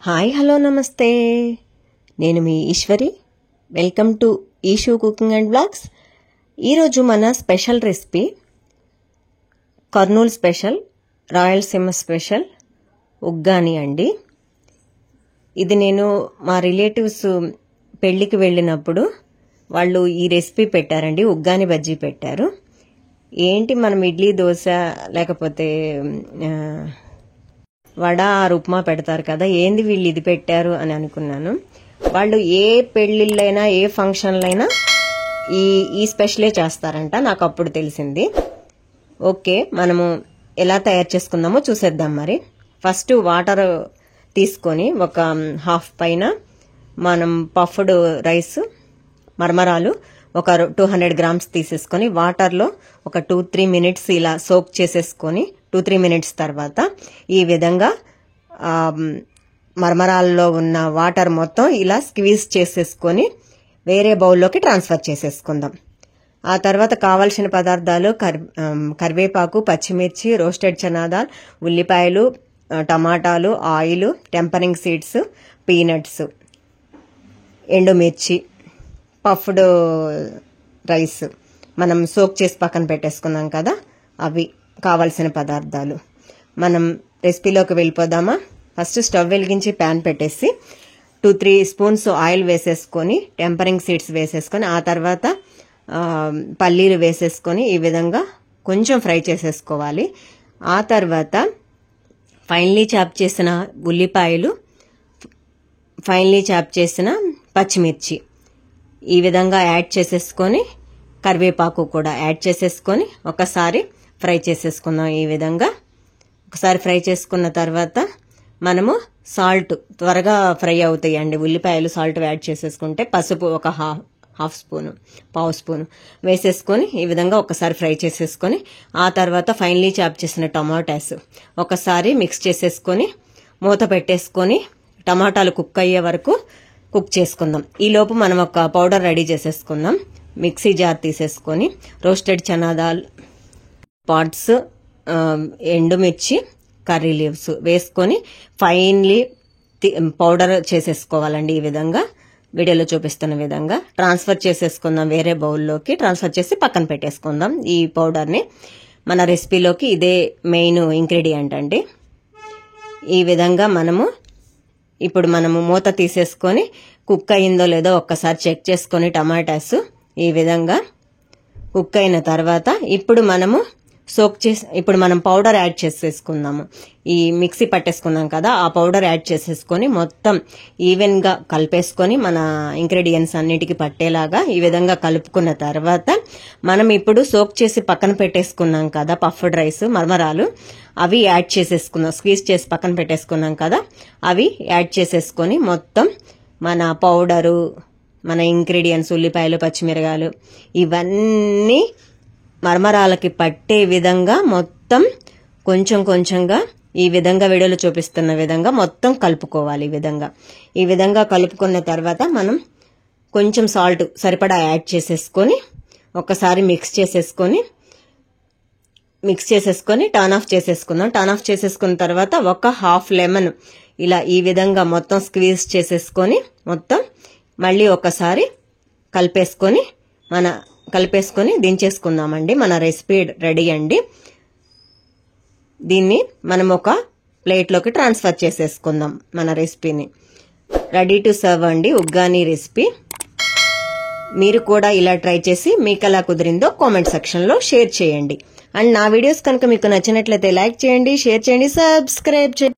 Hi hello నమస్తే, నేను మీ Eshwari. Welcome to Eshu cooking and blogs. ఈరోజు మన special recipe Kurnool special, Rayalaseema special uggani అండి. ఇది నేను మా రిలేటివ్స్ పెళ్ళికి వెళ్ళినప్పుడు వాళ్ళు ఈ రెసిపీ పెట్టారండి. ఉగ్గాని బజ్జీ పెట్టారు. ఏంటి మనం ఇడ్లీ దోశ లేకపోతే వడ ఉప్మా పెడతారు కదా, ఏంది వీళ్ళు ఇది పెట్టారు అని అనుకున్నాను. వాళ్ళు ఏ పెళ్లిళ్ళైనా ఏ ఫంక్షన్లైనా ఈ స్పెషలే చేస్తారంట. నాకు అప్పుడు తెలిసింది. ఓకే, మనము ఎలా తయారు చేసుకుందామో చూసేద్దాం. మరి ఫస్ట్ వాటర్ తీసుకొని ఒక హాఫ్ పైన మనం పఫ్డ్ రైస్ మరమరాలు ఒక 200 గ్రామ్స్ తీసేసుకొని వాటర్లో ఒక 2-3 మినిట్స్ ఇలా సోక్ చేసేసుకొని 2-3 మినిట్స్ తర్వాత ఈ విధంగా మరమరాల్లో ఉన్న వాటర్ మొత్తం ఇలా స్క్వీజ్ చేసేసుకొని వేరే బౌల్లోకి ట్రాన్స్ఫర్ చేసేసుకుందాం. ఆ తర్వాత కావాల్సిన పదార్థాలు కరివేపాకు, పచ్చిమిర్చి, రోస్టెడ్ చనాదాల్, ఉల్లిపాయలు, టమాటాలు, ఆయిల్, టెంపరింగ్ సీడ్స్, పీనట్స్, ఎండుమిర్చి, పఫ్డ్ రైస్ మనం సోక్ చేసి పక్కన పెట్టేసుకున్నాం కదా, అవి కావాల్సిన పదార్థాలు. మనం రెసిపీలోకి వెళ్ళిపోదామా? ఫస్ట్ స్టవ్ వెలిగించి ప్యాన్ పెట్టేసి 2-3 స్పూన్స్ ఆయిల్ వేసేసుకొని టెంపరింగ్ సీడ్స్ వేసేసుకొని ఆ తర్వాత పల్లీలు వేసేసుకొని ఈ విధంగా కొంచెం ఫ్రై చేసేసుకోవాలి. ఆ తర్వాత ఫైన్లీ చాప్ చేసిన ఉల్లిపాయలు, ఫైన్లీ చాప్ చేసిన పచ్చిమిర్చి ఈ విధంగా యాడ్ చేసేసుకొని కరివేపాకు కూడా యాడ్ చేసేసుకొని ఒకసారి ఫ్రై చేసేసుకుందాం. ఈ విధంగా ఒకసారి ఫ్రై చేసుకున్న తర్వాత మనము సాల్ట్ త్వరగా ఫ్రై అవుతాయండి. ఉల్లిపాయలు సాల్ట్ యాడ్ చేసేసుకుంటే పసుపు ఒక హాఫ్ స్పూను, పావు స్పూను వేసేసుకొని ఈ విధంగా ఒకసారి ఫ్రై చేసేసుకొని ఆ తర్వాత ఫైనలీ చాప్ చేసిన టమాటాస్ ఒకసారి మిక్స్ చేసేసుకొని మూత పెట్టేసుకొని టమాటాలు కుక్ అయ్యే వరకు కుక్ చేసుకుందాం. ఈ లోపు మనం ఒక పౌడర్ రెడీ చేసేసుకుందాం. మిక్సీ జార్ తీసేసుకొని రోస్టెడ్ చనాదాల్, పాట్స్, ఎండుమిర్చి, కర్రీ లీవ్స్ వేసుకొని ఫైన్లీ పౌడర్ చేసేసుకోవాలండి. ఈ విధంగా వీడియోలో చూపిస్తున్న విధంగా ట్రాన్స్ఫర్ చేసేసుకుందాం. వేరే బౌల్లోకి ట్రాన్స్ఫర్ చేసి పక్కన పెట్టేసుకుందాం. ఈ పౌడర్ని మన రెసిపీలోకి ఇదే మెయిన్ ఇంగ్రీడియంట్ అండి. ఈ విధంగా ఇప్పుడు మనము మూత తీసేసుకొని కుక్ అయిందో లేదో ఒక్కసారి చెక్ చేసుకొని టమాటాస్ ఈ విధంగా కుక్ అయిన తర్వాత ఇప్పుడు మనం పౌడర్ యాడ్ చేసేసుకుందాము. ఈ మిక్సీ పట్టేసుకున్నాం కదా, ఆ పౌడర్ యాడ్ చేసేసుకొని మొత్తం ఈవెన్ గా కలిపేసుకొని మన ఇంగ్రీడియంట్స్ అన్నిటికీ పట్టేలాగా ఈ విధంగా కలుపుకున్న తర్వాత మనం ఇప్పుడు సోక్ చేసి పక్కన పెట్టేసుకున్నాం కదా పఫ్డ్ రైస్ మరమరాలు, అవి యాడ్ చేసేసుకుందాం. స్క్వీజ్ చేసి పక్కన పెట్టేసుకున్నాం కదా, అవి యాడ్ చేసేసుకొని మొత్తం మన పౌడరు, మన ఇంగ్రీడియంట్స్ ఉల్లిపాయలు, పచ్చిమిరకాయలు ఇవన్నీ మరమరాలకి పట్టే విధంగా మొత్తం కొంచెం కొంచెంగా ఈ విధంగా వీడియోలో చూపిస్తున్న విధంగా మొత్తం కలుపుకోవాలి. ఈ విధంగా కలుపుకున్న తర్వాత మనం కొంచెం సాల్ట్ సరిపడా యాడ్ చేసేసుకొని ఒకసారి మిక్స్ చేసేసుకొని టర్న్ ఆఫ్ చేసేసుకుందాం. టర్న్ ఆఫ్ చేసుకున్న తర్వాత ఒక హాఫ్ లెమన్ ఇలా ఈ విధంగా మొత్తం స్క్వీజ్ చేసేసుకొని మొత్తం మళ్ళీ ఒకసారి కలిపేసుకొని దించేసుకుందామండి. మన రెసిపీ రెడీ అండి. దీన్ని మనం ఒక ప్లేట్లోకి ట్రాన్స్ఫర్ చేసేసుకుందాం. మన రెసిపీని రెడీ టు సర్వ్ అండి, ఉగ్గాని రెసిపీ. మీరు కూడా ఇలా ట్రై చేసి మీకు ఎలా కుదిరిందో కామెంట్ సెక్షన్లో షేర్ చేయండి. అండ్ నా వీడియోస్ కనుక మీకు నచ్చినట్లయితే లైక్ చేయండి, షేర్ చేయండి, సబ్స్క్రైబ్ చేయండి.